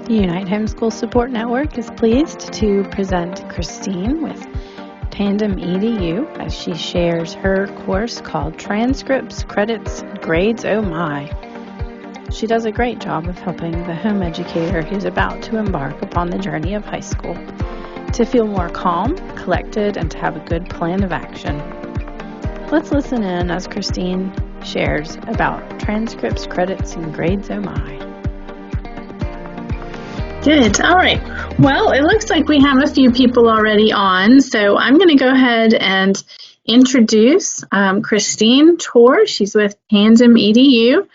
The Unite Homeschool Support Network is pleased to present Christine with Tandem EDU as she shares her course called Transcripts, Credits, Grades, Oh My. She does a great job of helping the home educator who's about to embark upon the journey of high school to feel more calm, collected, and to have a good plan of action. Let's listen in as Christine shares about transcripts, credits, and grades, oh my. Good. All right. Well, it looks like we have a few people already on, so I'm going to go ahead and introduce Christine Tor. She's with Tandem EDU,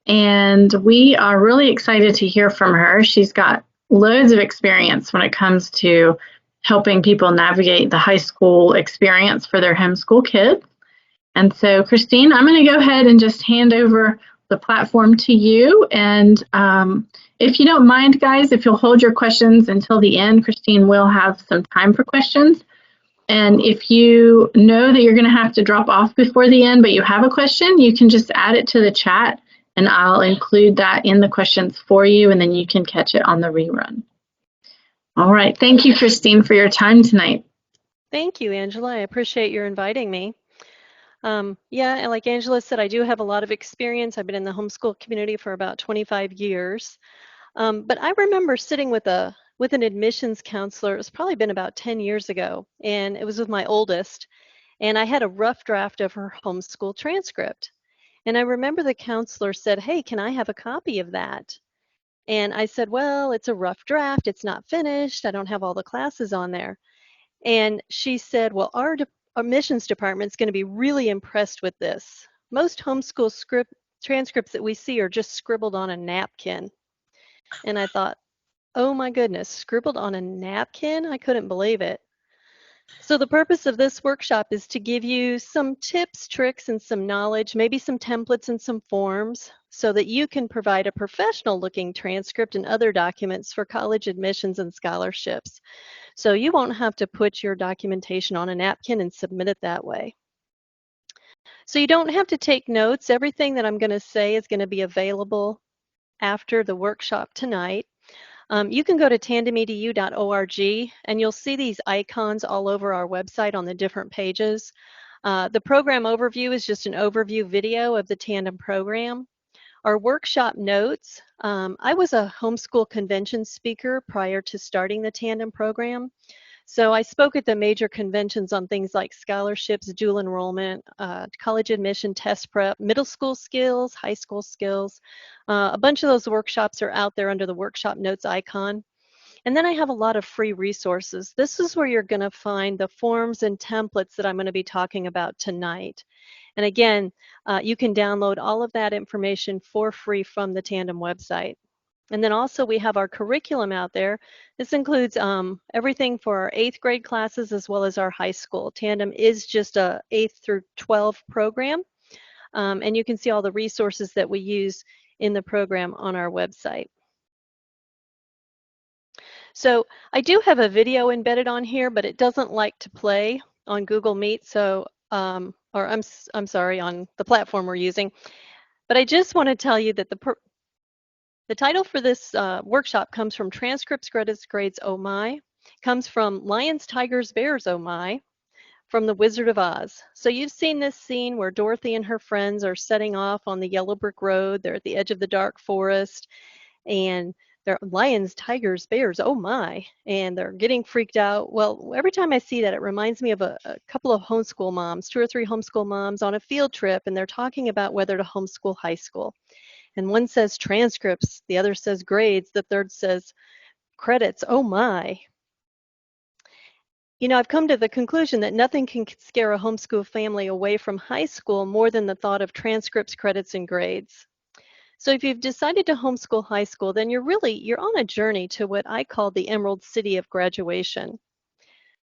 and we are really excited to hear from her. She's got loads of experience when it comes to helping people navigate the high school experience for their homeschool kids. And so, Christine, I'm going to go ahead and just hand over the platform to you. And if you don't mind, guys, if you'll hold your questions until the end, Christine will have some time for questions. And if you know that you're going to have to drop off before the end, but you have a question, you can just add it to the chat, and I'll include that in the questions for you, and then you can catch it on the rerun. All right. Thank you, Christine, for your time tonight. Thank you, Angela. I appreciate your inviting me. Yeah, and like Angela said, I do have a lot of experience. I've been in the homeschool community for about 25 years. But I remember sitting with an admissions counselor. It's probably been about 10 years ago, and it was with my oldest. And I had a rough draft of her homeschool transcript. And I remember the counselor said, "Hey, can I have a copy of that?" And I said, "Well, it's a rough draft. It's not finished. I don't have all the classes on there." And she said, "Well, our admissions department is going to be really impressed with this. Most homeschool transcripts that we see are just scribbled on a napkin." And I thought, oh my goodness, scribbled on a napkin? I couldn't believe it. So the purpose of this workshop is to give you some tips, tricks, and some knowledge, maybe some templates and some forms, so that you can provide a professional-looking transcript and other documents for college admissions and scholarships. So you won't have to put your documentation on a napkin and submit it that way. So you don't have to take notes. Everything that I'm going to say is going to be available after the workshop tonight. You can go to TandemEDU.org, and you'll see these icons all over our website on the different pages. The program overview is just an overview video of the Tandem program. Our workshop notes, I was a homeschool convention speaker prior to starting the Tandem program. So I spoke at the major conventions on things like scholarships, dual enrollment, college admission, test prep, middle school skills, high school skills. A bunch of those workshops are out there under the workshop notes icon. And then I have a lot of free resources. This is where you're going to find the forms and templates that I'm going to be talking about tonight. And again, you can download all of that information for free from the Tandem website. And then also we have our curriculum out there. This includes everything for our 8th grade classes as well as our high school. Tandem is just a 8th through 12 program. And you can see all the resources that we use in the program on our website. So I do have a video embedded on here, but it doesn't like to play on Google Meet. So, or I'm sorry, on the platform we're using. But I just want to tell you that the title for this workshop comes from Transcripts, Credits, Grades, Oh My. It comes from Lions, Tigers, Bears, Oh My, from The Wizard of Oz. So you've seen this scene where Dorothy and her friends are setting off on the yellow brick road. They're at the edge of the dark forest, and they're lions, tigers, bears, oh my, and they're getting freaked out. Well, every time I see that, it reminds me of a couple of homeschool moms, 2 or 3 homeschool moms on a field trip, and they're talking about whether to homeschool high school. And one says transcripts, the other says grades, the third says credits. Oh my. You know, I've come to the conclusion that nothing can scare a homeschool family away from high school more than the thought of transcripts, credits, and grades. So if you've decided to homeschool high school, then you're on a journey to what I call the Emerald City of graduation.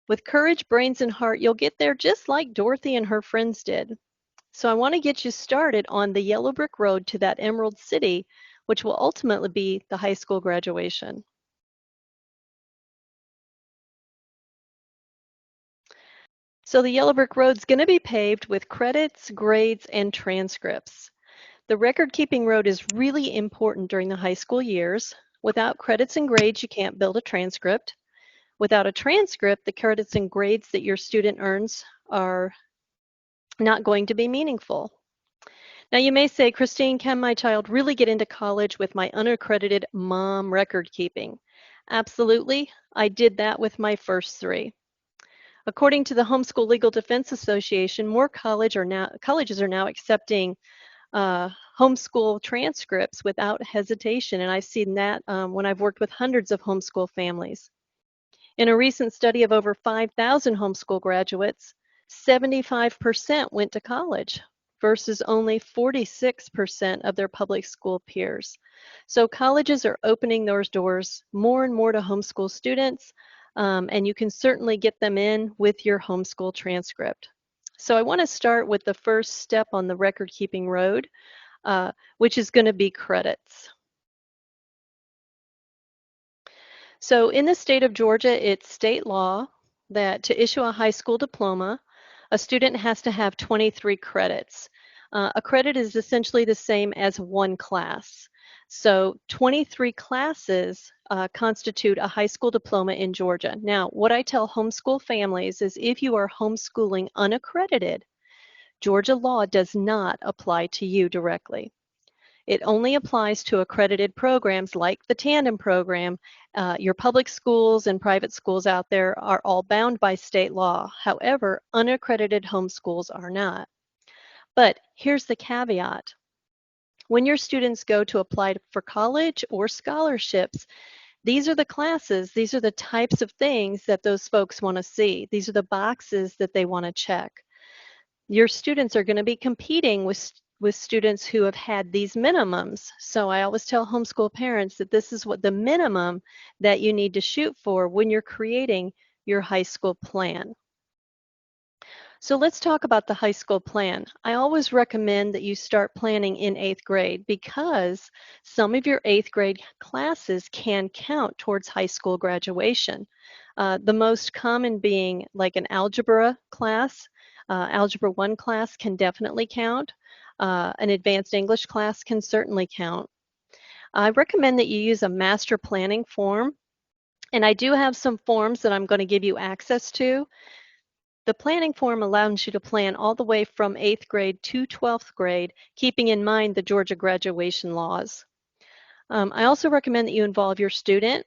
With courage, brains, and heart, you'll get there just like Dorothy and her friends did. So I want to get you started on the yellow brick road to that Emerald City, which will ultimately be the high school graduation. So the yellow brick road is going to be paved with credits, grades, and transcripts. The record-keeping road is really important during the high school years. Without credits and grades, you can't build a transcript. Without a transcript, the credits and grades that your student earns are not going to be meaningful. Now you may say, Christine, can my child really get into college with my unaccredited mom record keeping? Absolutely. I did that with my first 3. According to the Homeschool Legal Defense Association, more colleges are now accepting homeschool transcripts without hesitation, and I've seen that when I've worked with hundreds of homeschool families. In a recent study of over 5,000 homeschool graduates, 75% went to college versus only 46% of their public school peers. So colleges are opening those doors more and more to homeschool students, and you can certainly get them in with your homeschool transcript. So I want to start with the first step on the record-keeping road, which is going to be credits. So in the state of Georgia, it's state law that to issue a high school diploma, a student has to have 23 credits. A credit is essentially the same as 1 class. So 23 classes constitute a high school diploma in Georgia. Now, what I tell homeschool families is if you are homeschooling unaccredited, Georgia law does not apply to you directly. It only applies to accredited programs like the Tandem program. Your public schools and private schools out there are all bound by state law. However, unaccredited homeschools are not. But here's the caveat. When your students go to apply for college or scholarships, these are the classes, these are the types of things that those folks want to see. These are the boxes that they want to check. Your students are going to be competing with students who have had these minimums. So I always tell homeschool parents that this is what the minimum that you need to shoot for when you're creating your high school plan. So let's talk about the high school plan. I always recommend that you start planning in 8th grade because some of your 8th grade classes can count towards high school graduation. The most common being like an algebra class. Algebra 1 class can definitely count. An advanced English class can certainly count. I recommend that you use a master planning form, and I do have some forms that I'm going to give you access to. The planning form allows you to plan all the way from 8th grade to 12th grade, keeping in mind the Georgia graduation laws. I also recommend that you involve your student.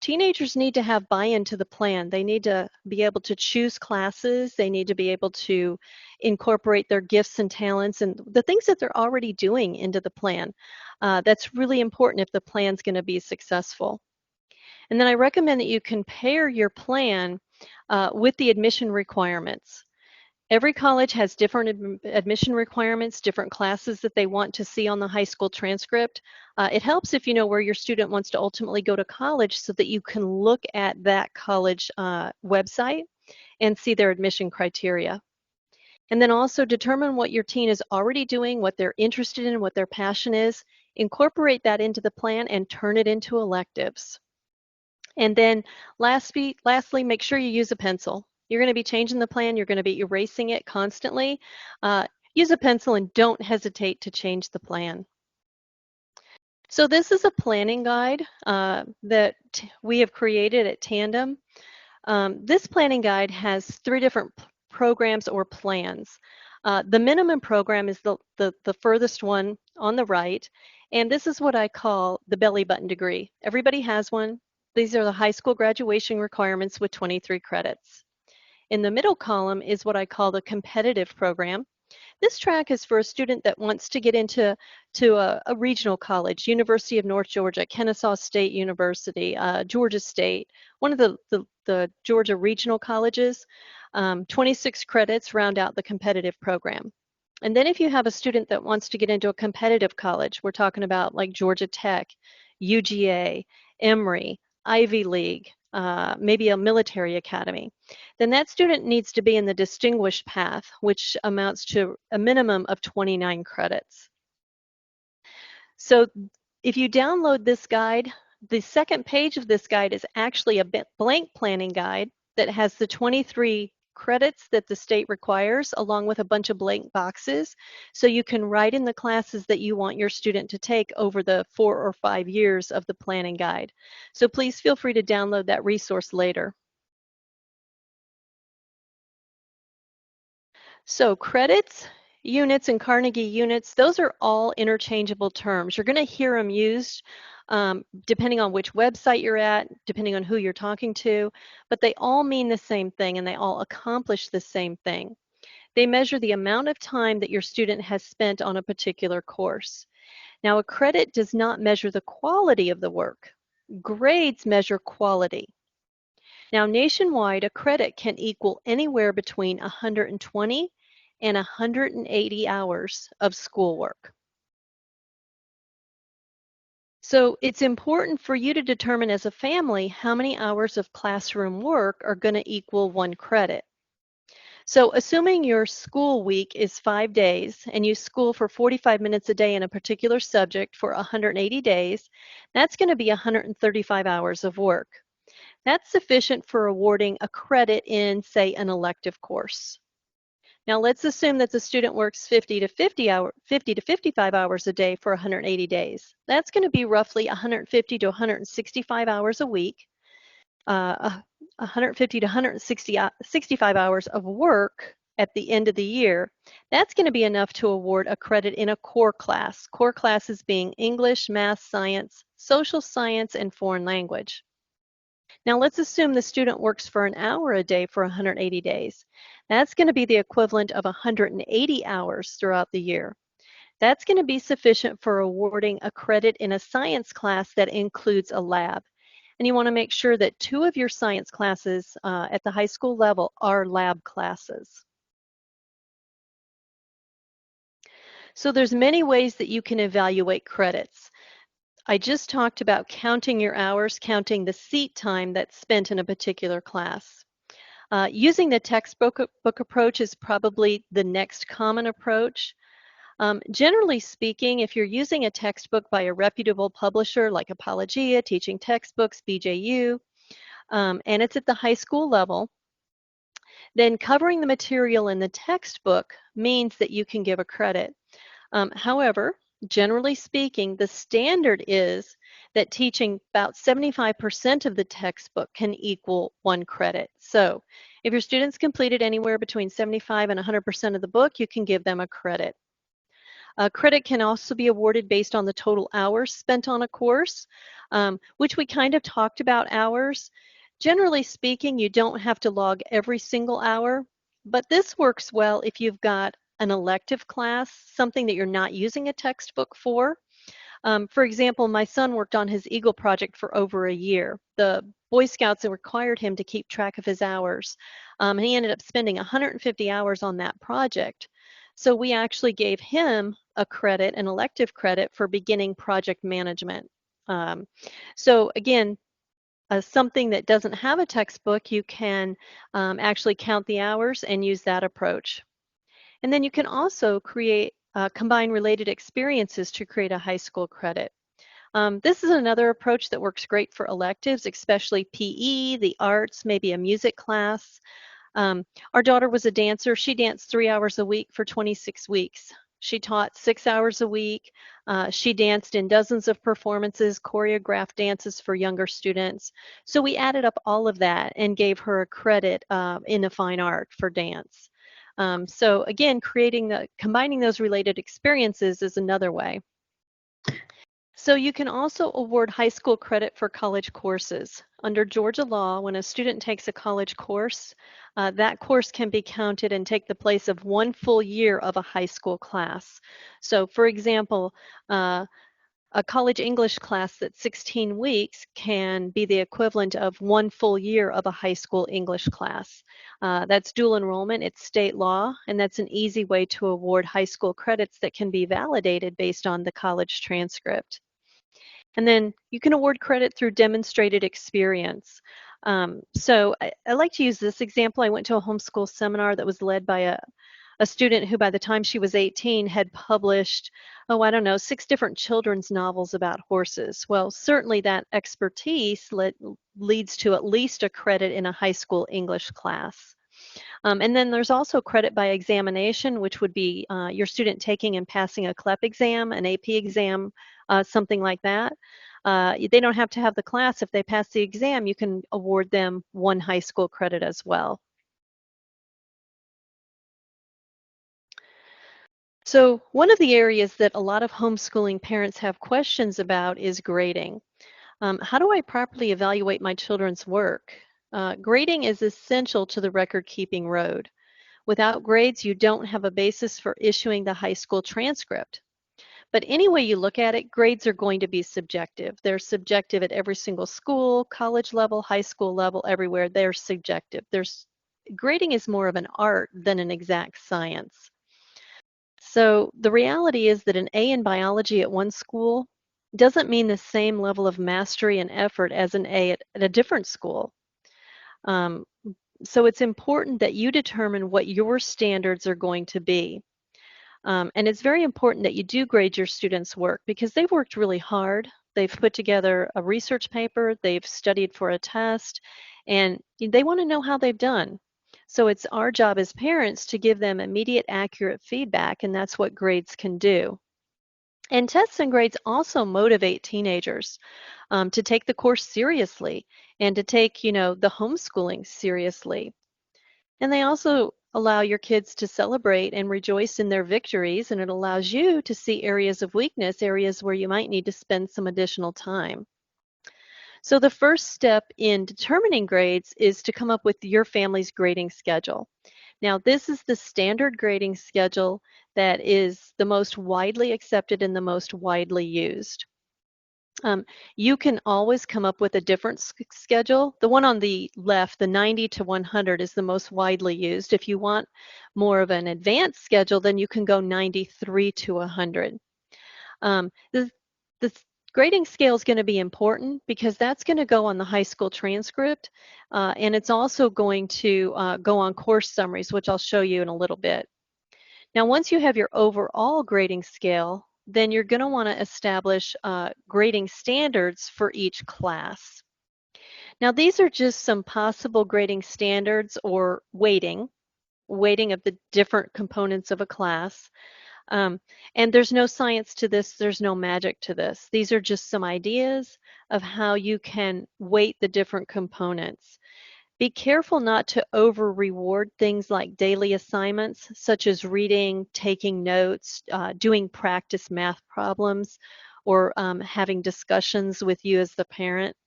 Teenagers need to have buy-in to the plan. They need to be able to choose classes. They need to be able to incorporate their gifts and talents and the things that they're already doing into the plan. That's really important if the plan's going to be successful. And then I recommend that you compare your plan with the admission requirements. Every college has different admission requirements, different classes that they want to see on the high school transcript. It helps if you know where your student wants to ultimately go to college so that you can look at that college website and see their admission criteria. And then also determine what your teen is already doing, what they're interested in, what their passion is. Incorporate that into the plan and turn it into electives. And then lastly, make sure you use a pencil. You're going to be changing the plan. You're going to be erasing it constantly. Use a pencil and don't hesitate to change the plan. So this is a planning guide that we have created at Tandem. This planning guide has 3 different programs or plans. The minimum program is the furthest one on the right. And this is what I call the belly button degree. Everybody has one. These are the high school graduation requirements with 23 credits. In the middle column is what I call the competitive program. This track is for a student that wants to get into a regional college, University of North Georgia, Kennesaw State University, Georgia State, one of the Georgia regional colleges. 26 credits round out the competitive program. And then if you have a student that wants to get into a competitive college, we're talking about like Georgia Tech, UGA, Emory, Ivy League, maybe a military academy, then that student needs to be in the distinguished path, which amounts to a minimum of 29 credits. So if you download this guide, the second page of this guide is actually a blank planning guide that has the 23 credits that the state requires, along with a bunch of blank boxes, so you can write in the classes that you want your student to take over the 4 or 5 years of the planning guide. So please feel free to download that resource later. So credits, units, and Carnegie units, those are all interchangeable terms. You're going to hear them used depending on which website you're at, depending on who you're talking to, but they all mean the same thing and they all accomplish the same thing. They measure the amount of time that your student has spent on a particular course. Now, a credit does not measure the quality of the work. Grades measure quality. Now, nationwide, a credit can equal anywhere between 120 and 180 hours of schoolwork. So it's important for you to determine as a family how many hours of classroom work are going to equal 1 credit. So assuming your school week is 5 days and you school for 45 minutes a day in a particular subject for 180 days, that's going to be 135 hours of work. That's sufficient for awarding a credit in, say, an elective course. Now let's assume that the student works 50 to 55 hours a day for 180 days. That's going to be roughly 150 to 165 hours a week, 150 to 165 hours of work at the end of the year. That's going to be enough to award a credit in a core class. Core classes being English, math, science, social science, and foreign language. Now let's assume the student works for an hour a day for 180 days. That's going to be the equivalent of 180 hours throughout the year. That's going to be sufficient for awarding a credit in a science class that includes a lab. And you want to make sure that 2 of your science classes at the high school level are lab classes. So there's many ways that you can evaluate credits. I just talked about counting your hours, counting the seat time that's spent in a particular class. Using the textbook approach is probably the next common approach. Generally speaking, if you're using a textbook by a reputable publisher like Apologia, Teaching Textbooks, BJU, and it's at the high school level, then covering the material in the textbook means that you can give a credit. However, generally speaking, the standard is that teaching about 75% of the textbook can equal 1 credit. So if your students completed anywhere between 75 and 100% of the book, you can give them a credit. A credit can also be awarded based on the total hours spent on a course, which we kind of talked about hours. Generally speaking, you don't have to log every single hour, but this works well if you've got an elective class, something that you're not using a textbook for. For example, my son worked on his Eagle project for over a year. The Boy Scouts required him to keep track of his hours, and he ended up spending 150 hours on that project. So we actually gave him a credit, an elective credit for beginning project management. So again, something that doesn't have a textbook, you can actually count the hours and use that approach. And then you can also combine related experiences to create a high school credit. This is another approach that works great for electives, especially PE, the arts, maybe a music class. Our daughter was a dancer. She danced 3 hours a week for 26 weeks. She taught 6 hours a week. She danced in dozens of performances, choreographed dances for younger students. So we added up all of that and gave her a credit in a fine art for dance. So again, combining those related experiences is another way. So you can also award high school credit for college courses. Under Georgia law, when a student takes a college course, that course can be counted and take the place of 1 full year of a high school class. So for example, a college English class that's 16 weeks can be the equivalent of 1 full year of a high school English class. That's dual enrollment, it's state law, and that's an easy way to award high school credits that can be validated based on the college transcript. And then you can award credit through demonstrated experience. So I like to use this example. I went to a homeschool seminar that was led by a student who by the time she was 18 had published, 6 different children's novels about horses. Well, certainly that expertise leads to at least a credit in a high school English class. And then there's also credit by examination, which would be your student taking and passing a CLEP exam, an AP exam, something like that. They don't have to have the class. If they pass the exam, you can award them 1 high school credit as well. So one of the areas that a lot of homeschooling parents have questions about is grading. How do I properly evaluate my children's work? Grading is essential to the record-keeping road. Without grades, you don't have a basis for issuing the high school transcript. But any way you look at it, grades are going to be subjective. They're subjective at every single school, college level, high school level, everywhere. They're subjective. Grading is more of an art than an exact science. So the reality is that an A in biology at one school doesn't mean the same level of mastery and effort as an A at a different school. So it's important that you determine what your standards are going to be. And it's very important that you do grade your students' work because they've worked really hard. They've put together a research paper, they've studied for a test, and they want to know how they've done. So it's our job as parents to give them immediate, accurate feedback, and that's what grades can do. And tests and grades also motivate teenagers to take the course seriously and to take, the homeschooling seriously. And they also allow your kids to celebrate and rejoice in their victories, and it allows you to see areas of weakness, areas where you might need to spend some additional time. So the first step in determining grades is to come up with your family's grading schedule. Now, this is the standard grading schedule that is the most widely accepted and the most widely used. You can always come up with a different schedule. The one on the left, the 90 to 100, is the most widely used. If you want more of an advanced schedule, then you can go 93 to 100. The grading scale is going to be important because that's going to go on the high school transcript, and it's also going to go on course summaries, which I'll show you in a little bit. Now, once you have your overall grading scale, then you're going to want to establish grading standards for each class. Now, these are just some possible grading standards or weighting of the different components of a class. And there's no science to this, there's no magic to this. These are just some ideas of how you can weight the different components. Be careful not to over-reward things like daily assignments, such as reading, taking notes, doing practice math problems, or having discussions with you as the parent.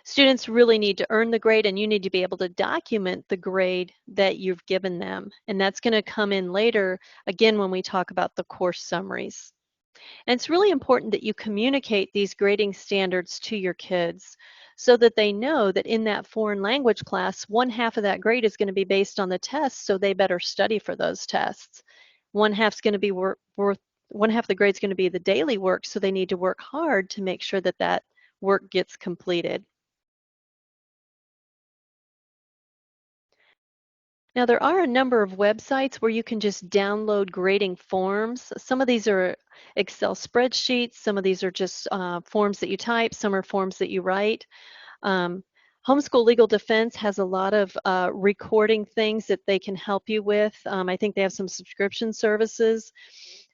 Students really need to earn the grade, and you need to be able to document the grade that you've given them. And that's going to come in later, again, when we talk about the course summaries. And it's really important that you communicate these grading standards to your kids so that they know that in that foreign language class, 1/2 of that grade is going to be based on the tests, so they better study for those tests. 1/2 is going to be 1/2 of the grade is going to be the daily work, so they need to work hard to make sure that that work gets completed. Now, there are a number of websites where you can just download grading forms. Some of these are Excel spreadsheets. Some of these are just forms that you type. Some are forms that you write. Homeschool Legal Defense has a lot of recording things that they can help you with. I think they have some subscription services.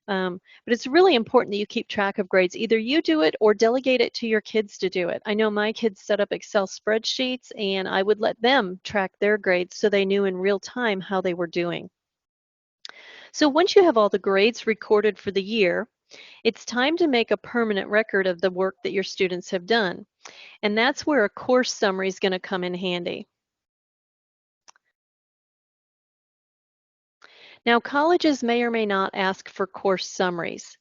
But it's really important that you keep track of grades. Either you do it or delegate it to your kids to do it. I know my kids set up Excel spreadsheets, and I would let them track their grades so they knew in real time how they were doing. So once you have all the grades recorded for the year, it's time to make a permanent record of the work that your students have done. And that's where a course summary is going to come in handy. Now, colleges may or may not ask for course summaries.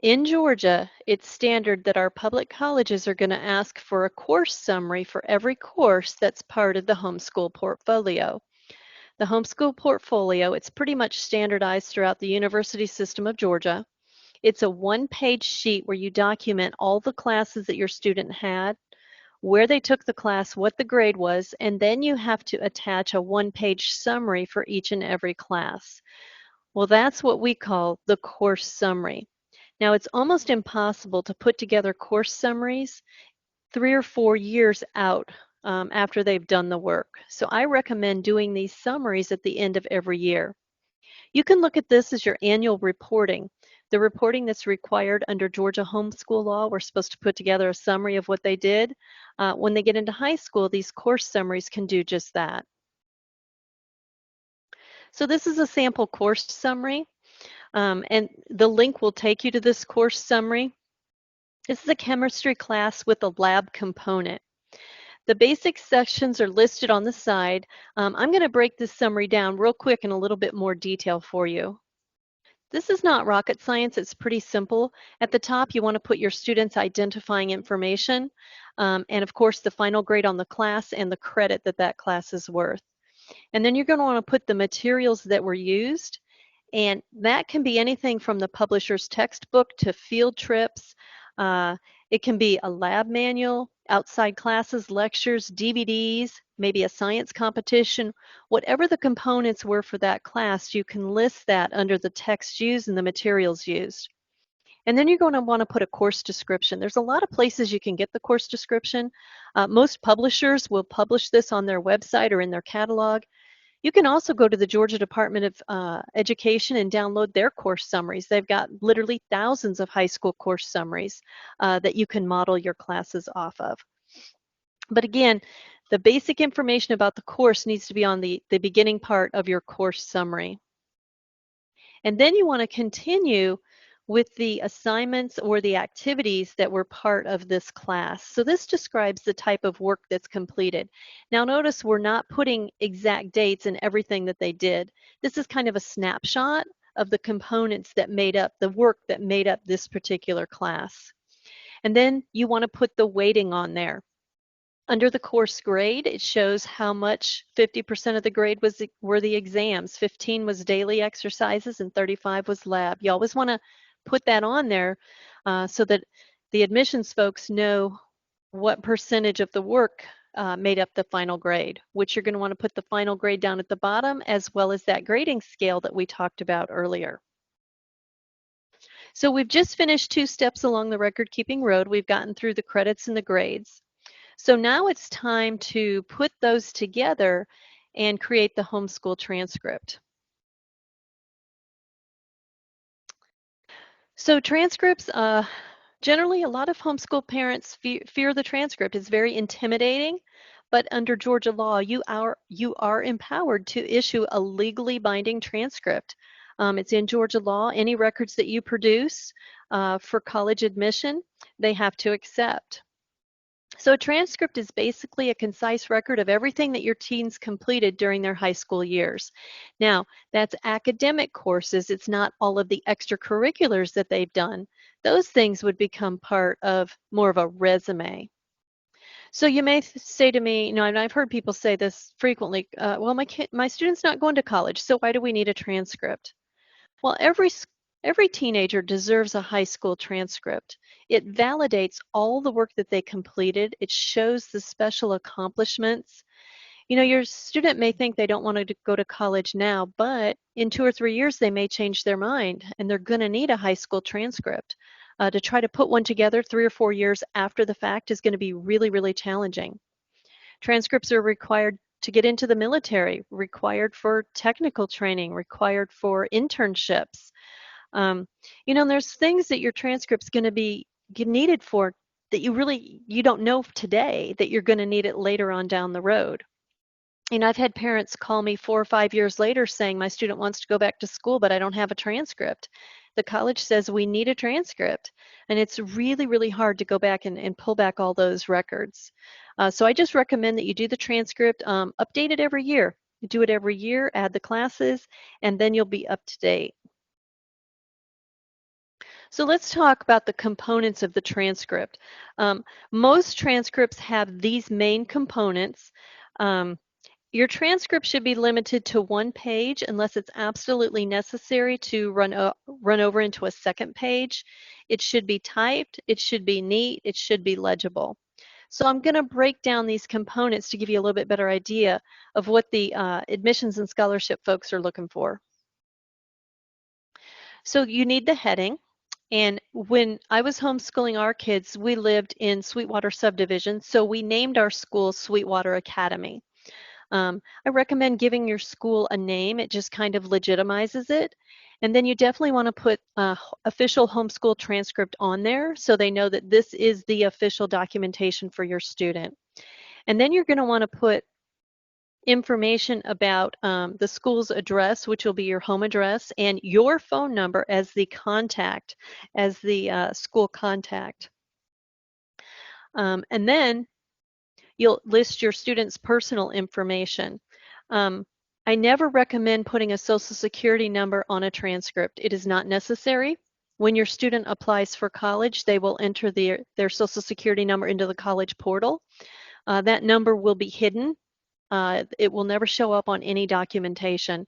In Georgia, it's standard that our public colleges are going to ask for a course summary for every course that's part of the homeschool portfolio. The homeschool portfolio, it's pretty much standardized throughout the university system of Georgia. It's a one-page sheet where you document all the classes that your student had, where they took the class, what the grade was, and then you have to attach a one-page summary for each and every class. Well, that's what we call the course summary. Now, it's almost impossible to put together course summaries 3 or 4 years out after they've done the work. So I recommend doing these summaries at the end of every year. You can look at this as your annual reporting. The reporting that's required under Georgia homeschool law, we're supposed to put together a summary of what they did. When they get into high school, these course summaries can do just that. So this is a sample course summary, and the link will take you to this course summary. This is a chemistry class with a lab component. The basic sections are listed on the side. I'm going to break this summary down real quick in a little bit more detail for you. This is not rocket science. It's pretty simple. At the top, you want to put your students' identifying information, and of course, the final grade on the class and the credit that that class is worth. And then you're going to want to put the materials that were used, and that can be anything from the publisher's textbook to field trips. It can be a lab manual, outside classes, lectures, DVDs, maybe a science competition. Whatever the components were for that class, you can list that under the text used and the materials used. And then you're going to want to put a course description. There's a lot of places you can get the course description. Most publishers will publish this on their website or in their catalog. You can also go to the Georgia Department of Education and download their course summaries. They've got literally thousands of high school course summaries that you can model your classes off of. But again, the basic information about the course needs to be on the beginning part of your course summary. And then you want to continue with the assignments or the activities that were part of this class. So this describes the type of work that's completed. Now notice we're not putting exact dates and everything that they did. This is kind of a snapshot of the components that made up the work that made up this particular class. And then you want to put the weighting on there. Under the course grade, it shows how much 50% of the grade were the exams, 15 was daily exercises, and 35 was lab. You always want to put that on there so that the admissions folks know what percentage of the work made up the final grade, which you're going to want to put the final grade down at the bottom, as well as that grading scale that we talked about earlier. So we've just finished 2 steps along the record-keeping road. We've gotten through the credits and the grades. So now it's time to put those together and create the homeschool transcript. So transcripts, generally a lot of homeschool parents fear the transcript. It's very intimidating, but under Georgia law, you are empowered to issue a legally binding transcript. It's in Georgia law. Any records that you produce for college admission, they have to accept. So a transcript is basically a concise record of everything that your teens completed during their high school years. Now, that's academic courses. It's not all of the extracurriculars that they've done. Those things would become part of more of a resume. So you may say to me, you know, and I've heard people say this frequently, well, my student's not going to college, so why do we need a transcript? Well, every teenager deserves a high school transcript. It validates all the work that they completed. It shows the special accomplishments. You know, your student may think they don't want to go to college now, but in 2 or 3 years, they may change their mind, and they're going to need a high school transcript. To try to put one together 3 or 4 years after the fact is going to be really, really challenging. Transcripts are required to get into the military, required for technical training, required for internships. You know, there's things that your transcript's going to be needed for that you don't know today that you're going to need it later on down the road. You know, I've had parents call me 4 or 5 years later saying my student wants to go back to school, but I don't have a transcript. The college says we need a transcript, and it's really, really hard to go back and pull back all those records. So I just recommend that you do the transcript, update it every year. You do it every year, add the classes, and then you'll be up to date. So let's talk about the components of the transcript. Most transcripts have these main components. Your transcript should be limited to 1 page unless it's absolutely necessary to run over into a second page. It should be typed, it should be neat, it should be legible. So I'm going to break down these components to give you a little bit better idea of what the admissions and scholarship folks are looking for. So you need the heading. And when I was homeschooling our kids, we lived in Sweetwater subdivision, so we named our school Sweetwater Academy. I recommend giving your school a name. It just kind of legitimizes it. And then you definitely want to put official homeschool transcript on there so they know that this is the official documentation for your student. And then you're going to want to put information about the school's address, which will be your home address, and your phone number as the contact, as the school contact. And then you'll list your student's personal information. I never recommend putting a social security number on a transcript. It is not necessary. When your student applies for college, they will enter their social security number into the college portal. That number will be hidden. It will never show up on any documentation.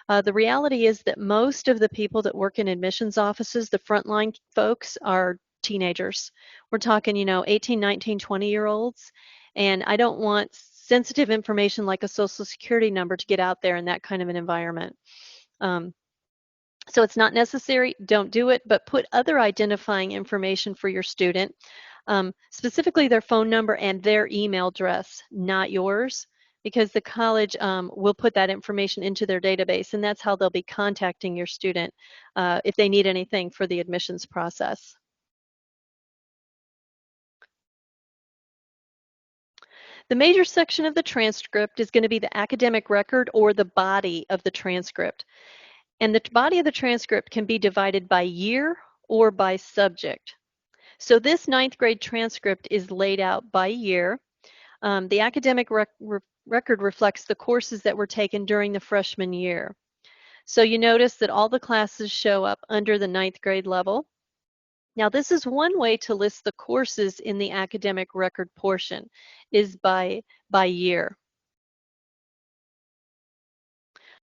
The reality is that most of the people that work in admissions offices, the frontline folks, are teenagers. We're talking, 18, 19, 20-year-olds. And I don't want sensitive information like a social security number to get out there in that kind of an environment. So it's not necessary, don't do it, but put other identifying information for your student, specifically their phone number and their email address, not yours, because the college will put that information into their database, and that's how they'll be contacting your student if they need anything for the admissions process. The major section of the transcript is going to be the academic record or the body of the transcript. And the body of the transcript can be divided by year or by subject. So this 9th grade transcript is laid out by year. The academic record reflects the courses that were taken during the freshman year. So you notice that all the classes show up under the 9th grade level. Now this is one way to list the courses in the academic record portion, is by year.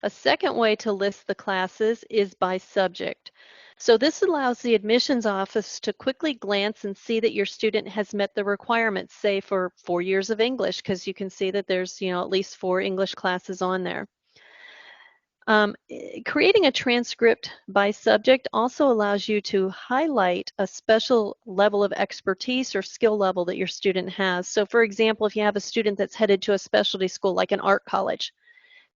A second way to list the classes is by subject. So this allows the admissions office to quickly glance and see that your student has met the requirements, say for 4 years of English, because you can see that there's at least 4 English classes on there. Creating a transcript by subject also allows you to highlight a special level of expertise or skill level that your student has. So for example, if you have a student that's headed to a specialty school like an art college,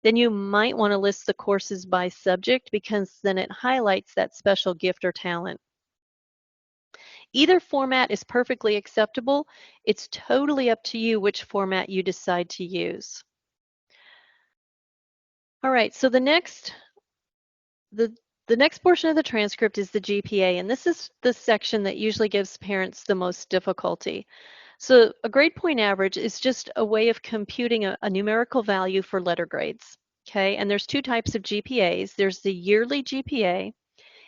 then you might want to list the courses by subject because then it highlights that special gift or talent. Either format is perfectly acceptable. It's totally up to you which format you decide to use. All right, so the next portion of the transcript is the GPA, and this is the section that usually gives parents the most difficulty. So a grade point average is just a way of computing a numerical value for letter grades, okay? And there's 2 types of GPAs. There's the yearly GPA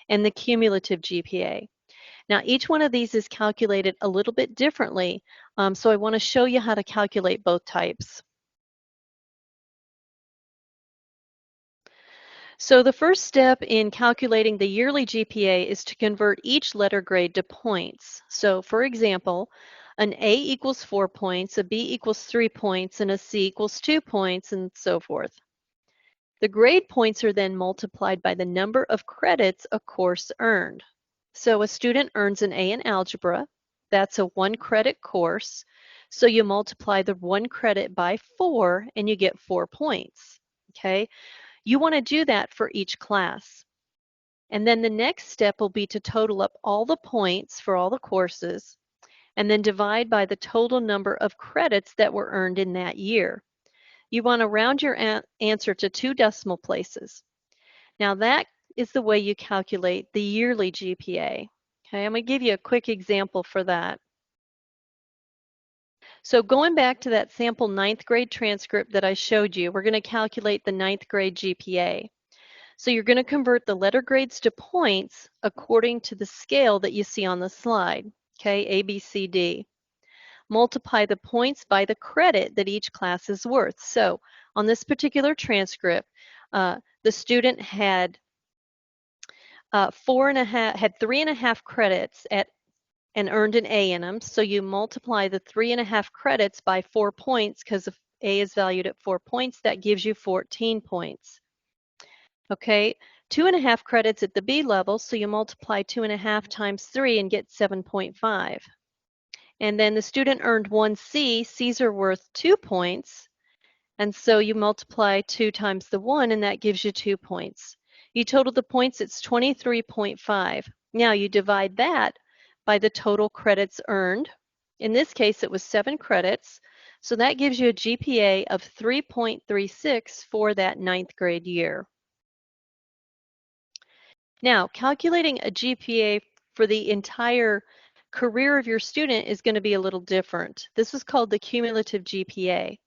and the cumulative GPA. Now, each one of these is calculated a little bit differently, so I want to show you how to calculate both types. So the first step in calculating the yearly GPA is to convert each letter grade to points. So for example, an A equals 4 points, a B equals 3 points, and a C equals 2 points, and so forth. The grade points are then multiplied by the number of credits a course earned. So a student earns an A in algebra. That's a 1 credit course. So you multiply the 1 credit by 4 and you get 4 points. Okay? You want to do that for each class. And then the next step will be to total up all the points for all the courses and then divide by the total number of credits that were earned in that year. You want to round your answer to 2 decimal places. Now that is the way you calculate the yearly GPA. Okay, I'm going to give you a quick example for that. So going back to that sample 9th grade transcript that I showed you, we're going to calculate the 9th grade GPA. So you're going to convert the letter grades to points according to the scale that you see on the slide, okay, A, B, C, D. Multiply the points by the credit that each class is worth. So on this particular transcript, the student had 3.5 credits and earned an A in them. So you multiply the 3.5 credits by 4 points because if A is valued at 4 points, that gives you 14 points. Okay, 2.5 credits at the B level, so you multiply 2.5 times 3 and get 7.5. And then the student earned 1 C. C's are worth 2 points. And so you multiply 2 times the 1, and that gives you 2 points. You total the points, it's 23.5. Now you divide that by the total credits earned. In this case, it was 7 credits. So that gives you a GPA of 3.36 for that 9th grade year. Now, calculating a GPA for the entire career of your student is going to be a little different. This is called the cumulative GPA.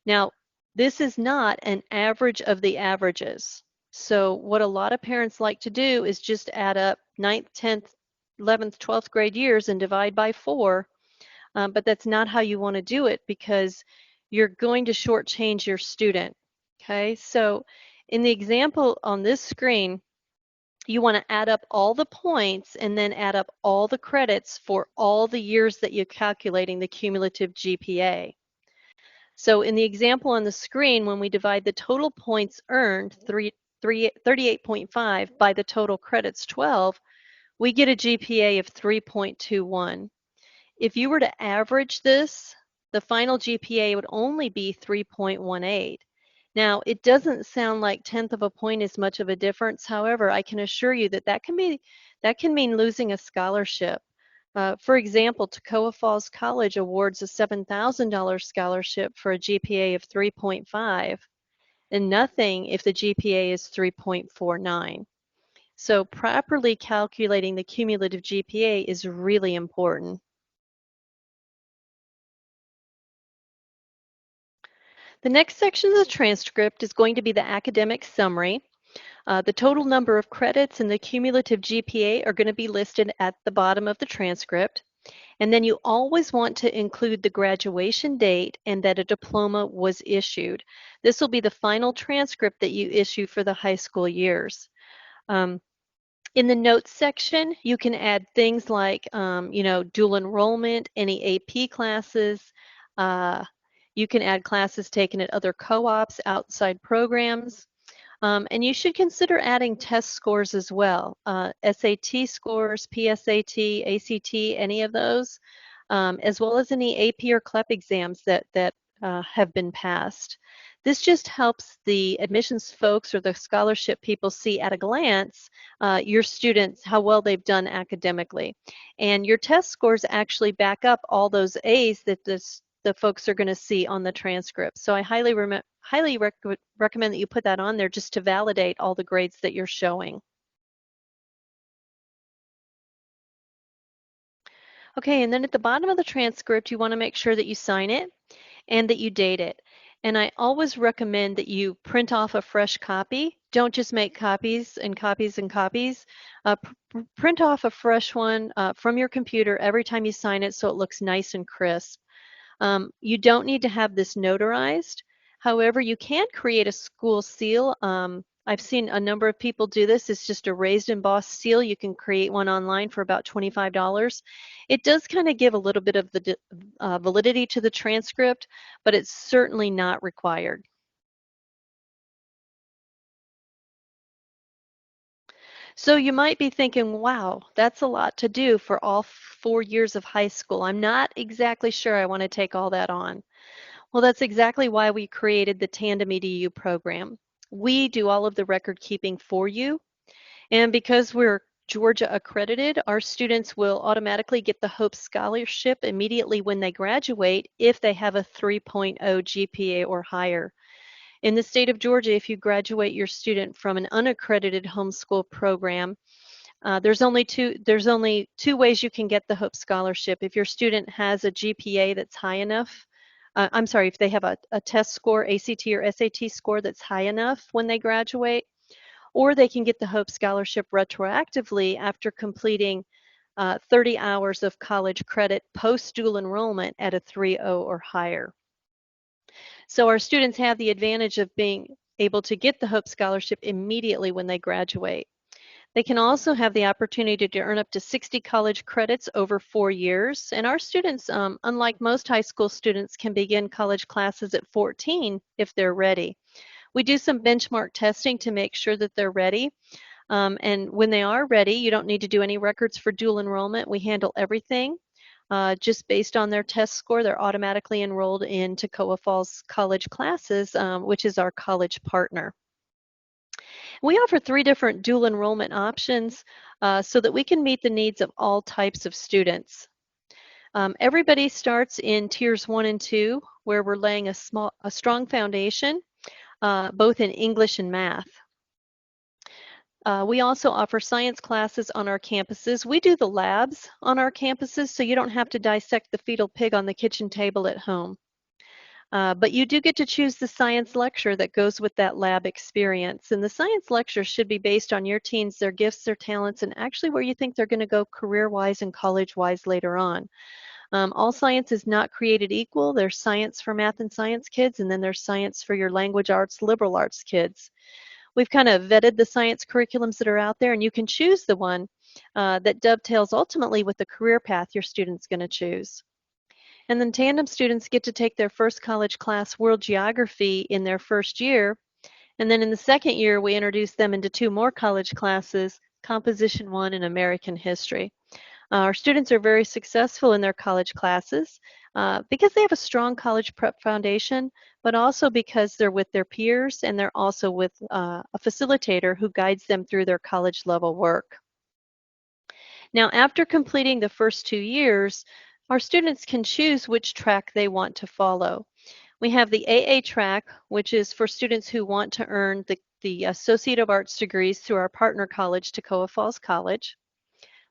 Now, this is not an average of the averages. So what a lot of parents like to do is just add up 9th, 10th, 11th, 12th grade years and divide by 4. But that's not how you want to do it, because you're going to shortchange your student. Okay, so in the example on this screen, you want to add up all the points and then add up all the credits for all the years that you're calculating the cumulative GPA. So in the example on the screen, when we divide the total points earned, 38.5, by the total credits, 12, we get a GPA of 3.21. If you were to average this, the final GPA would only be 3.18. Now, it doesn't sound like 1/10 of a point is much of a difference. However, I can assure you that that can mean losing a scholarship. For example, Toccoa Falls College awards a $7,000 scholarship for a GPA of 3.5 and nothing if the GPA is 3.49. So properly calculating the cumulative GPA is really important. The next section of the transcript is going to be the academic summary. The total number of credits and the cumulative GPA are going to be listed at the bottom of the transcript. And then you always want to include the graduation date and that a diploma was issued. This will be the final transcript that you issue for the high school years. In the notes section, you can add things like, dual enrollment, any AP classes. You can add classes taken at other co-ops, outside programs. And you should consider adding test scores as well. SAT scores, PSAT, ACT, any of those, as well as any AP or CLEP exams that have been passed. This just helps the admissions folks or the scholarship people see at a glance your students, how well they've done academically. And your test scores actually back up all those A's that the folks are going to see on the transcript. So I highly recommend that you put that on there just to validate all the grades that you're showing. Okay, and then at the bottom of the transcript, you want to make sure that you sign it and that you date it. And I always recommend that you print off a fresh copy. Don't just make copies and copies and copies. Print off a fresh one from your computer every time you sign it so it looks nice and crisp. You don't need to have this notarized. However, you can create a school seal. I've seen a number of people do this. It's just a raised embossed seal. You can create one online for about $25. It does kind of give a little bit of the validity to the transcript, but it's certainly not required. So you might be thinking, wow, that's a lot to do for all 4 years of high school. I'm not exactly sure I want to take all that on. Well, that's exactly why we created the Tandem EDU program. We do all of the record keeping for you. And because we're Georgia accredited, our students will automatically get the Hope Scholarship immediately when they graduate if they have a 3.0 GPA or higher. In the state of Georgia, if you graduate your student from an unaccredited homeschool program, there's only two ways you can get the Hope Scholarship. If your student has a GPA that's high enough, if they have a test score, ACT or SAT score that's high enough when they graduate, or they can get the Hope Scholarship retroactively after completing 30 hours of college credit post-dual enrollment at a 3.0 or higher. So our students have the advantage of being able to get the Hope Scholarship immediately when they graduate. They can also have the opportunity to earn up to 60 college credits over 4 years. And our students, unlike most high school students, can begin college classes at 14 if they're ready. We do some benchmark testing to make sure that they're ready. And when they are ready, you don't need to do any records for dual enrollment. We handle everything. Just based on their test score, they're automatically enrolled in Toccoa Falls College classes, which is our college partner. We offer 3 different dual enrollment options so that we can meet the needs of all types of students. Everybody starts in tiers 1 and 2, where we're laying a strong foundation, both in English and math. We also offer science classes on our campuses. We do the labs on our campuses, so you don't have to dissect the fetal pig on the kitchen table at home. But you do get to choose the science lecture that goes with that lab experience. And the science lecture should be based on your teens, their gifts, their talents, and actually where you think they're going to go career-wise and college-wise later on. All science is not created equal. There's science for math and science kids, and then there's science for your language arts, liberal arts kids. We've kind of vetted the science curriculums that are out there, and you can choose the one that dovetails ultimately with the career path your student's going to choose. And then Tandem students get to take their first college class, World Geography, in their first year. And then in the second year, we introduce them into 2 more college classes, Composition 1 and American History. Our students are very successful in their college classes because they have a strong college prep foundation, but also because they're with their peers and they're also with a facilitator who guides them through their college level work. Now, after completing the first 2 years, our students can choose which track they want to follow. We have the AA track, which is for students who want to earn the Associate of Arts degrees through our partner college, Toccoa Falls College.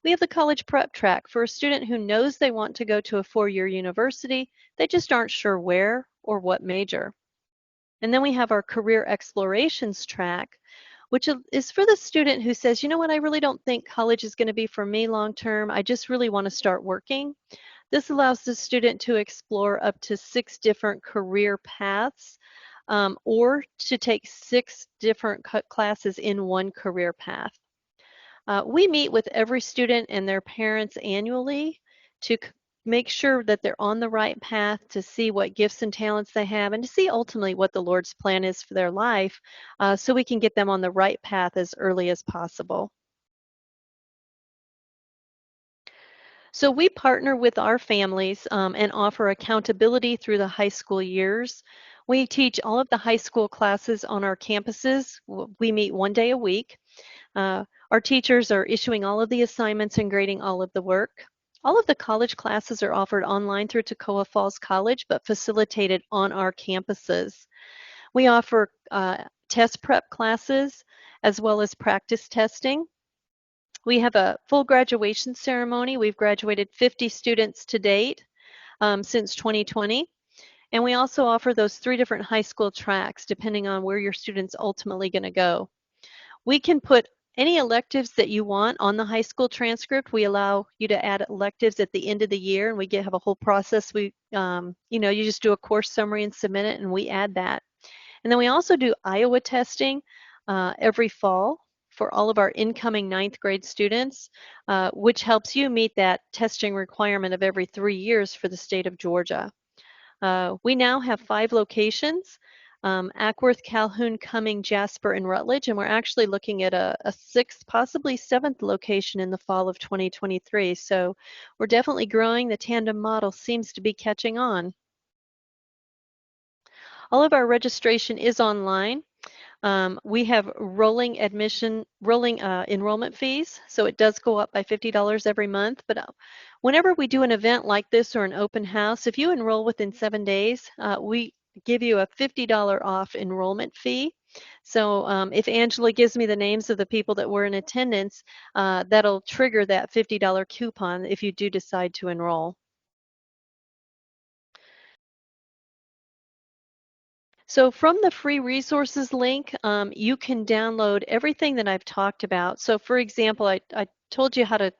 We have the college prep track for a student who knows they want to go to a 4-year university, they just aren't sure where or what major. And then we have our career explorations track, which is for the student who says, you know what, I really don't think college is going to be for me long term. I just really want to start working. This allows the student to explore up to 6 different career paths or to take 6 different classes in one career path. We meet with every student and their parents annually to make sure that they're on the right path, to see what gifts and talents they have, and to see ultimately what the Lord's plan is for their life so we can get them on the right path as early as possible. So we partner with our families and offer accountability through the high school years. We teach all of the high school classes on our campuses. We meet 1 day a week. Our teachers are issuing all of the assignments and grading all of the work. All of the college classes are offered online through Toccoa Falls College, but facilitated on our campuses. We offer test prep classes as well as practice testing. We have a full graduation ceremony. We've graduated 50 students to date since 2020. And we also offer those 3 different high school tracks depending on where your student's ultimately going to go. We can put any electives that you want on the high school transcript. We allow you to add electives at the end of the year, and we have a whole process. You just do a course summary and submit it, and we add that. And then we also do Iowa testing every fall for all of our incoming 9th grade students, which helps you meet that testing requirement of every 3 years for the state of Georgia. We now have 5 locations. Ackworth, Calhoun, Cumming, Jasper, and Rutledge, and we're actually looking at a 6th, possibly 7th location in the fall of 2023. So we're definitely growing. The tandem model seems to be catching on. All of our registration is online. We have rolling enrollment fees, so it does go up by $50 every month. But whenever we do an event like this or an open house, if you enroll within 7 days, we give you a $50 off enrollment fee. So if Angela gives me the names of the people that were in attendance, that'll trigger that $50 coupon if you do decide to enroll. So from the free resources link, you can download everything that I've talked about. So for example, I told you how to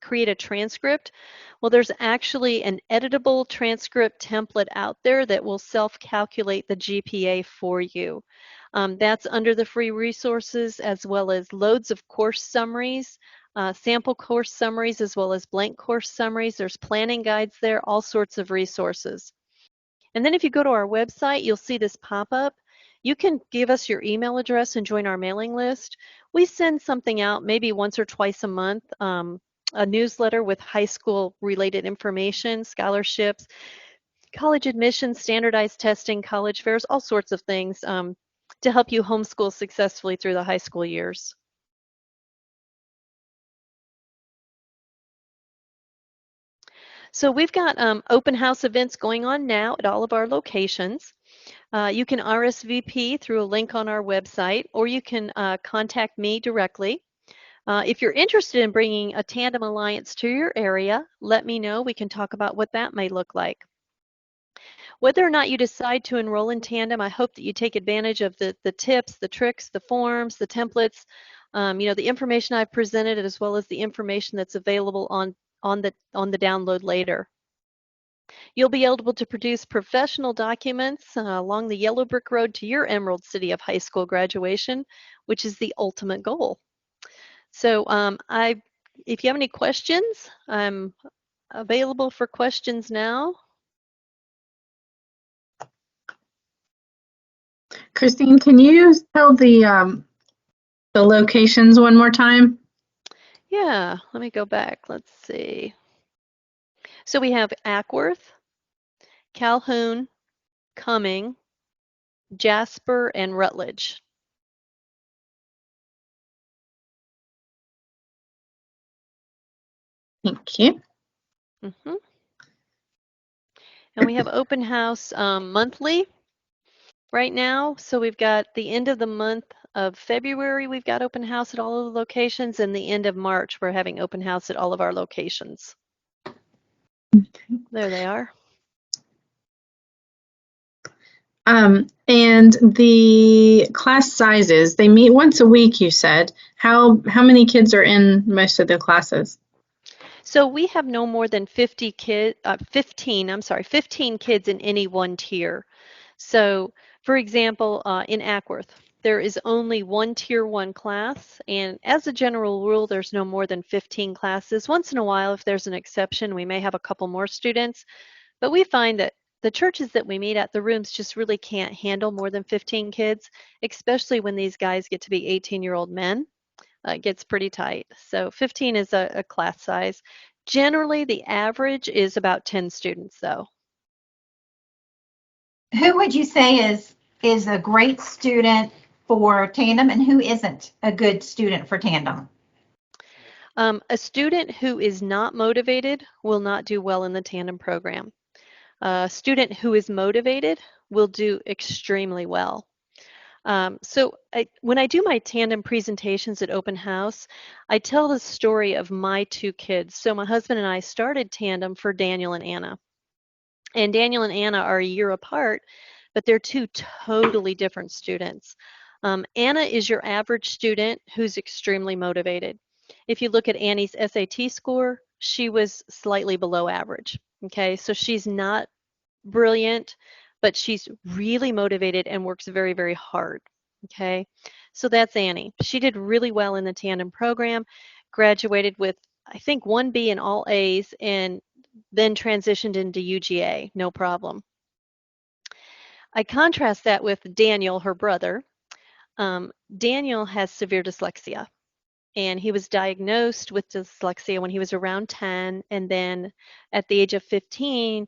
create a transcript. Well, there's actually an editable transcript template out there that will self-calculate the GPA for you. That's under the free resources, as well as loads of course summaries, sample course summaries, as well as blank course summaries. There's planning guides there, all sorts of resources. And then if you go to our website, you'll see this pop up. You can give us your email address and join our mailing list. We send something out maybe once or twice a month, a newsletter with high school related information, scholarships, college admissions, standardized testing, college fairs, all sorts of things to help you homeschool successfully through the high school years. So we've got open house events going on now at all of our locations. You can RSVP through a link on our website, or you can contact me directly. If you're interested in bringing a Tandem Alliance to your area, let me know. We can talk about what that may look like. Whether or not you decide to enroll in Tandem, I hope that you take advantage of the tips, the tricks, the forms, the templates, the information I've presented, as well as the information that's available on the download later. You'll be able to produce professional documents along the yellow brick road to your Emerald City of high school graduation, which is the ultimate goal. So if you have any questions, I'm available for questions now. Christine, can you tell the locations one more time? Yeah, let me go back. Let's see. So we have Ackworth, Calhoun, Cumming, Jasper, and Rutledge. Thank you. Mm-hmm. And we have open house monthly right now. So we've got the end of the month of February, we've got open house at all of the locations, and the end of March, we're having open house at all of our locations. Okay. There they are. And the class sizes, they meet once a week, you said. How many kids are in most of the classes? So we have no more than 15 kids in any one tier. So for example, in Ackworth, there is only one tier 1 class, and as a general rule, there's no more than 15 classes. Once in a while, if there's an exception, we may have a couple more students, but we find that the churches that we meet at, the rooms just really can't handle more than 15 kids, especially when these guys get to be 18-year-old men. It gets pretty tight. So 15 is a class size. Generally, the average is about 10 students, though. Who would you say is a great student for Tandem, and who isn't a good student for Tandem? A student who is not motivated will not do well in the Tandem program. A student who is motivated will do extremely well. When I do my Tandem presentations at open house, I tell the story of my two kids. So my husband and I started Tandem for Daniel and Anna. And Daniel and Anna are a year apart, but they're two totally different students. Anna is your average student who's extremely motivated. If you look at Annie's SAT score, she was slightly below average. Okay, so she's not brilliant, but she's really motivated and works very, very hard. Okay, so that's Annie. She did really well in the Tandem program, graduated with, I think, 1B and all A's, and then transitioned into UGA, no problem. I contrast that with Daniel, her brother. Daniel has severe dyslexia, and he was diagnosed with dyslexia when he was around 10, and then at the age of 15,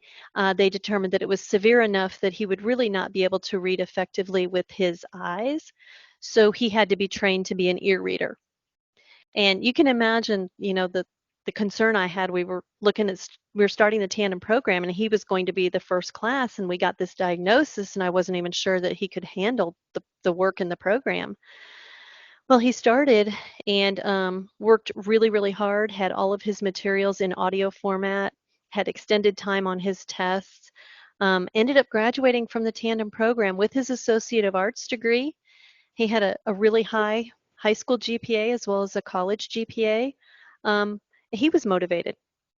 they determined that it was severe enough that he would really not be able to read effectively with his eyes, so he had to be trained to be an ear reader. And you can imagine, the concern I had. We were starting the Tandem program, and he was going to be the first class, and we got this diagnosis, and I wasn't even sure that he could handle the work in the program. Well, he started and worked really, really hard, had all of his materials in audio format, had extended time on his tests, ended up graduating from the Tandem program with his Associate of Arts degree. He had a really high school GPA as well as a college GPA. He was motivated.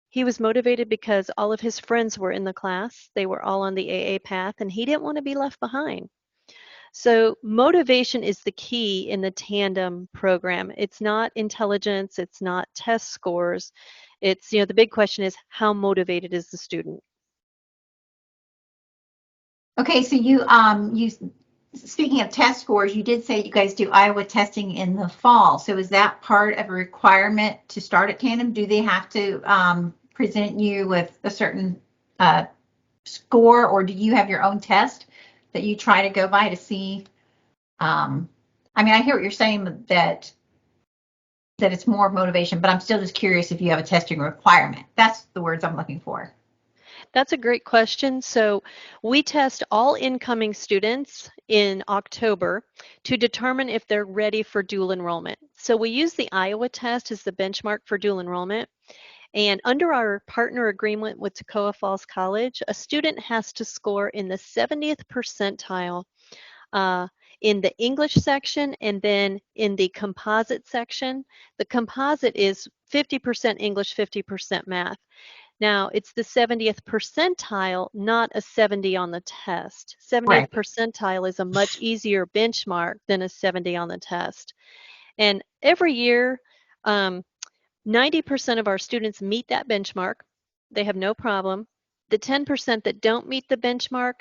He was motivated because all of his friends were in the class. They were all on the AA path, and he didn't want to be left behind. So motivation is the key in the Tandem program. It's not intelligence, it's not test scores. It's, the big question is, how motivated is the student? Okay, so you speaking of test scores, you did say you guys do Iowa testing in the fall. So is that part of a requirement to start at Tandem? Do they have to present you with a certain score, or do you have your own test that you try to go by to see? I mean, I hear what you're saying that it's more motivation, but I'm still just curious if you have a testing requirement. That's the words I'm looking for. That's a great question. So we test all incoming students in October to determine if they're ready for dual enrollment. So we use the Iowa test as the benchmark for dual enrollment. And under our partner agreement with Toccoa Falls College, a student has to score in the 70th percentile in the English section, and then in the composite section. The composite is 50% English, 50% math. Now, it's the 70th percentile, not a 70 on the test. 70th Right. percentile is a much easier benchmark than a 70 on the test. And every year, 90% of our students meet that benchmark. They have no problem. The 10% that don't meet the benchmark,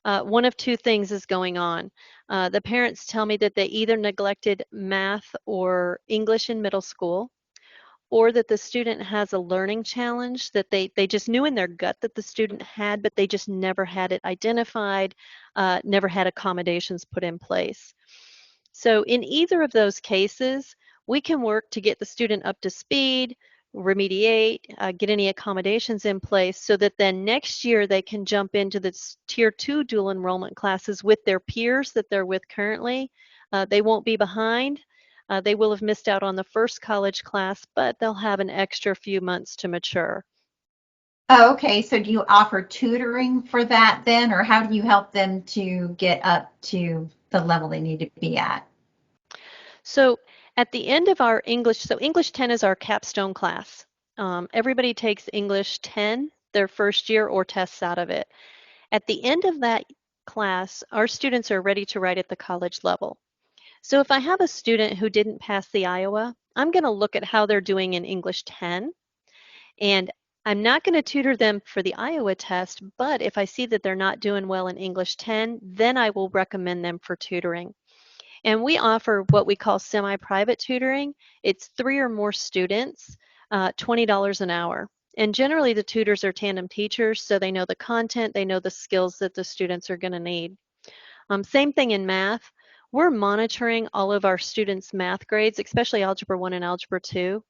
one of two things is going on. The parents tell me that they either neglected math or English in middle school, or that the student has a learning challenge that they just knew in their gut that the student had, but they just never had it identified, never had accommodations put in place. So in either of those cases, we can work to get the student up to speed, remediate, get any accommodations in place so that then next year they can jump into the Tier 2 dual enrollment classes with their peers that they're with currently. They won't be behind. They will have missed out on the first college class, but they'll have an extra few months to mature. Oh, okay. So do you offer tutoring for that then, or how do you help them to get up to the level they need to be at? So at the end of our English, so English 10 is our capstone class. Everybody takes English 10 their first year or tests out of it. At the end of that class, our students are ready to write at the college level. So if I have a student who didn't pass the Iowa, I'm going to look at how they're doing in English 10, and I'm not going to tutor them for the Iowa test, but if I see that they're not doing well in English 10, then I will recommend them for tutoring. And we offer what we call semi-private tutoring. It's 3 or more students, $20 an hour. And generally the tutors are tandem teachers, so they know the content, they know the skills that the students are going to need. Same thing in math. We're monitoring all of our students' math grades, especially Algebra 1 and Algebra 2.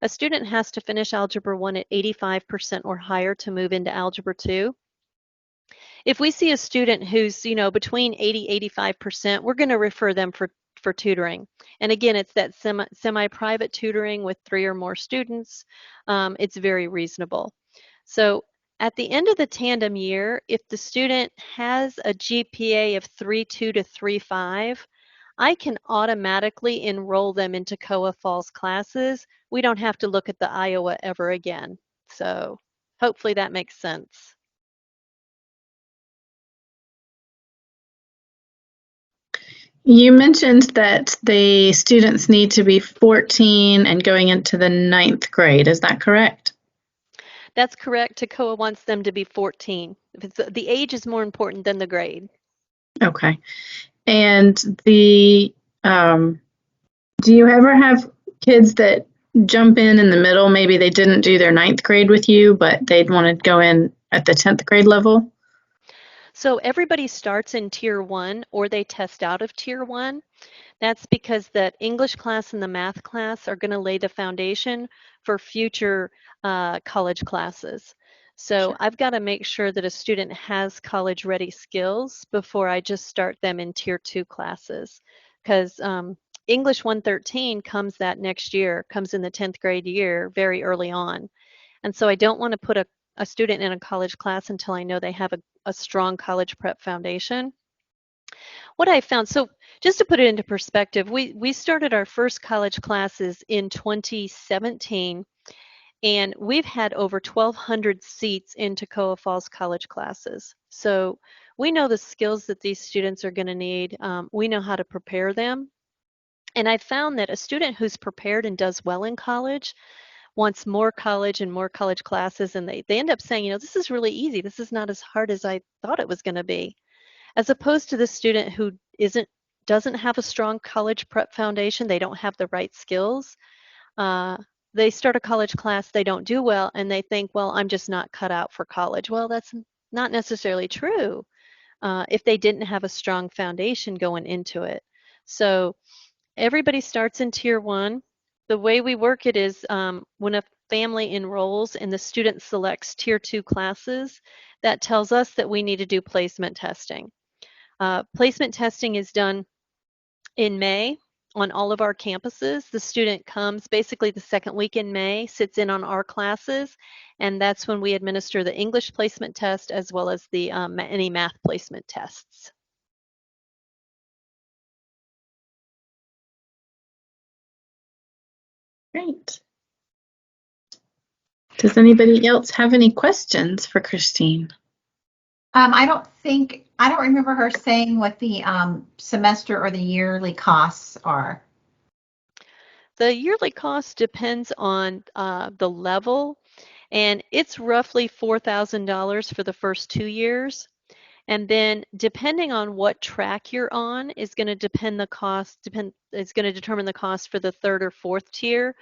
A student has to finish Algebra 1 at 85% or higher to move into Algebra 2. If we see a student who's, between 80-85%, we're going to refer them for tutoring. And again, it's that semi-private tutoring with 3 or more students. It's very reasonable. So at the end of the tandem year, if the student has a GPA of 3.2 to 3.5, I can automatically enroll them into Toccoa Falls classes. We don't have to look at the Iowa ever again. So hopefully that makes sense. You mentioned that the students need to be 14 and going into the 9th grade. Is that correct? That's correct. Toccoa wants them to be 14. The age is more important than the grade. Okay. And do you ever have kids that jump in the middle? Maybe they didn't do their 9th grade with you, but they'd want to go in at the 10th grade level? So everybody starts in Tier 1 or they test out of Tier 1. That's because the English class and the math class are going to lay the foundation for future college classes. So Sure. I've got to make sure that a student has college-ready skills before I just start them in Tier 2 classes. Because English 113 comes that next year, comes in the 10th grade year very early on. And so I don't want to put a student in a college class until I know they have a strong college prep foundation. What I found, so just to put it into perspective, we started our first college classes in 2017, and we've had over 1,200 seats in Toccoa Falls college classes. So we know the skills that these students are going to need. We know how to prepare them. And I found that a student who's prepared and does well in college wants more college and more college classes, and they end up saying, this is really easy. This is not as hard as I thought it was going to be. as opposed to the student who doesn't have a strong college prep foundation. They don't have the right skills. They start a college class, they don't do well, and they think, well, I'm just not cut out for college. Well, that's not necessarily true if they didn't have a strong foundation going into it. So everybody starts in Tier 1. The way we work it is when a family enrolls and the student selects Tier 2 classes, that tells us that we need to do placement testing. Placement testing is done in May on all of our campuses. The student comes basically the second week in May, sits in on our classes, and that's when we administer the English placement test as well as the any math placement tests. Great. Does anybody else have any questions for Christine? I don't remember her saying what the semester or the yearly costs are. The yearly cost depends on the level, and it's roughly $4,000 for the first 2 years. And then depending on what track you're on is going to determine the cost for the third or fourth tier.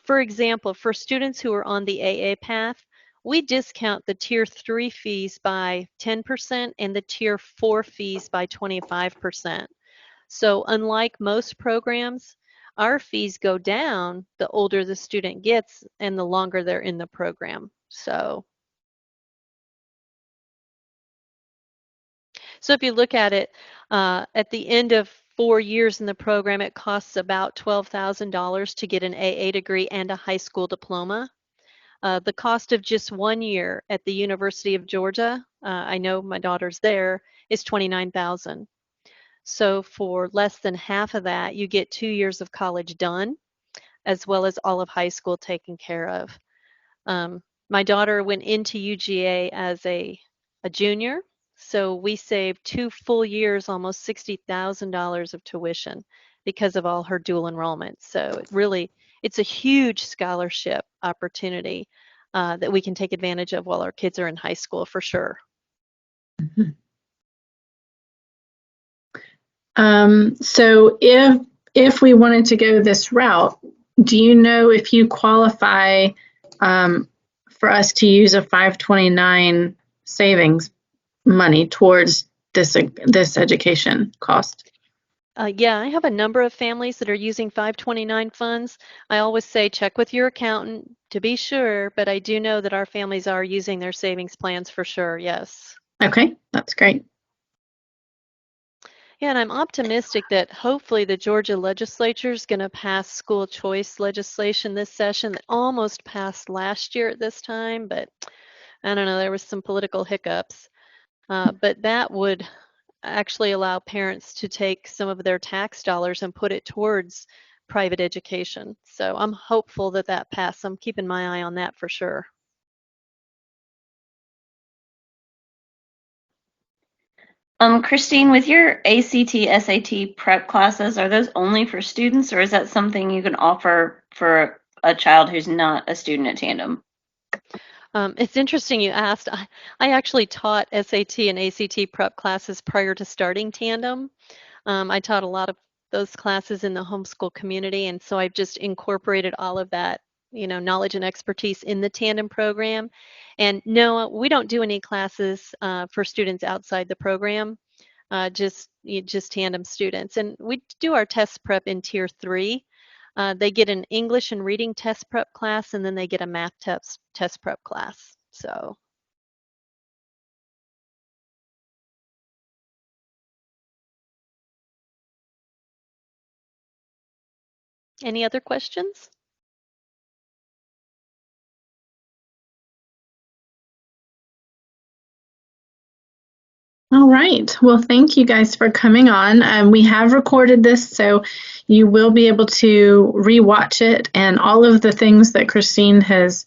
For example, for students who are on the AA path, we discount the Tier 3 fees by 10% and the Tier 4 fees by 25%. So unlike most programs, our fees go down the older the student gets and the longer they're in the program. So if you look at it, at the end of 4 years in the program, it costs about $12,000 to get an AA degree and a high school diploma. The cost of just 1 year at the University of Georgia, I know my daughter's there, is $29,000. So for less than half of that, you get 2 years of college done, as well as all of high school taken care of. My daughter went into UGA as a junior, so we saved 2 full years, almost $60,000 of tuition because of all her dual enrollment. So it's a huge scholarship opportunity that we can take advantage of while our kids are in high school for sure. Mm-hmm. So if we wanted to go this route, do you know if you qualify for us to use a 529 savings money towards this education cost? Yeah, I have a number of families that are using 529 funds. I always say check with your accountant to be sure, but I do know that our families are using their savings plans for sure, yes. Okay, that's great. Yeah, and I'm optimistic that hopefully the Georgia legislature is going to pass school choice legislation this session that almost passed last year at this time, but I don't know, there was some political hiccups. But that would actually allow parents to take some of their tax dollars and put it towards private education. So I'm hopeful that that passes. I'm keeping my eye on that for sure. Christine, with your ACT, SAT prep classes, are those only for students, or is that something you can offer for a child who's not a student at Tandem? It's interesting you asked. I actually taught SAT and ACT prep classes prior to starting Tandem. I taught a lot of those classes in the homeschool community, and so I've just incorporated all of that, knowledge and expertise in the Tandem program. And no, we don't do any classes for students outside the program, just Tandem students. And we do our test prep in Tier 3. They get an English and reading test prep class, and then they get a math test prep class. So. Any other questions? All right. Well, thank you guys for coming on. We have recorded this, so you will be able to rewatch it, and all of the things that Christine has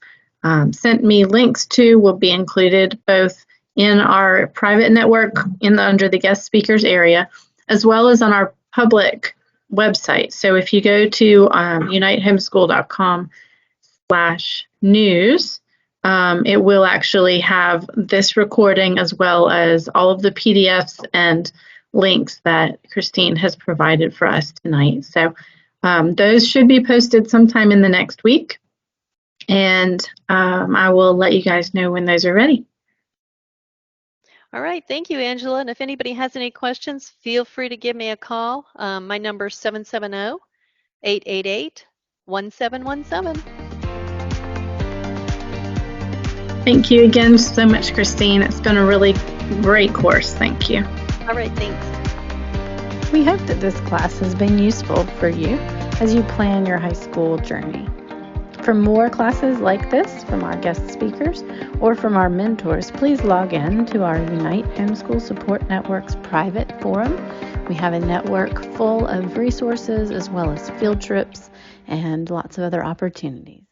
sent me links to will be included both in our private network under the guest speakers area, as well as on our public website. So if you go to unitehomeschool.com/news, it will actually have this recording as well as all of the PDFs and links that Christine has provided for us tonight. So those should be posted sometime in the next week, and I will let you guys know when those are ready. All right, thank you, Angela. And if anybody has any questions, feel free to give me a call. My number is 770-888-1717. Thank you again so much, Christine. It's been a really great course. Thank you. All right, thanks. We hope that this class has been useful for you as you plan your high school journey. For more classes like this from our guest speakers or from our mentors, please log in to our Unite Homeschool Support Network's private forum. We have a network full of resources as well as field trips and lots of other opportunities.